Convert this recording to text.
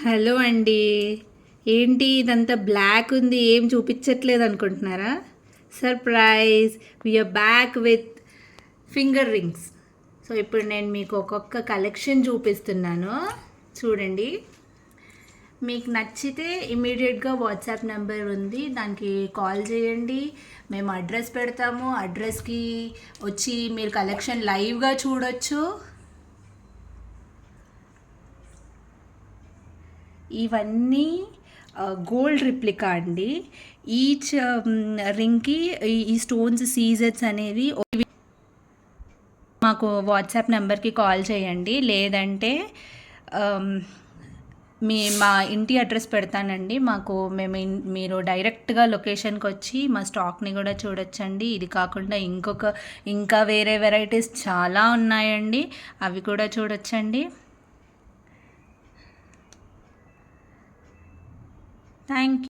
Hello అండి. ఏంటి ఇదంతా బ్లాక్ ఉంది, ఏం చూపించట్లేదు అనుకుంటున్నారా? Surprise, we're back with finger rings. So ఇప్పుడు నేను మీకు ఒక్కొక్క కలెక్షన్ చూపిస్తున్నాను, చూడండి. మీకు నచ్చితే ఇమీడియట్గా వాట్సాప్ నెంబర్ ఉంది, దానికి కాల్ చేయండి. మేము అడ్రస్ పెడతాము, అడ్రస్కి వచ్చి మీరు కలెక్షన్ లైవ్గా చూడొచ్చు. ఇవన్నీ గోల్డ్ రిప్లికా అండి. ఈచ్ రింగ్కి ఈ స్టోన్స్ సీజెట్స్ అనేవి మాకు వాట్సాప్ నెంబర్కి కాల్ చేయండి, లేదంటే మా ఇంటి అడ్రస్ పెడతానండి. మీరు డైరెక్ట్గా లొకేషన్కి వచ్చి మా స్టాక్ని కూడా చూడొచ్చండి. ఇది కాకుండా ఇంకా వేరే వెరైటీస్ చాలా ఉన్నాయండి, అవి కూడా చూడొచ్చండి. Thank you.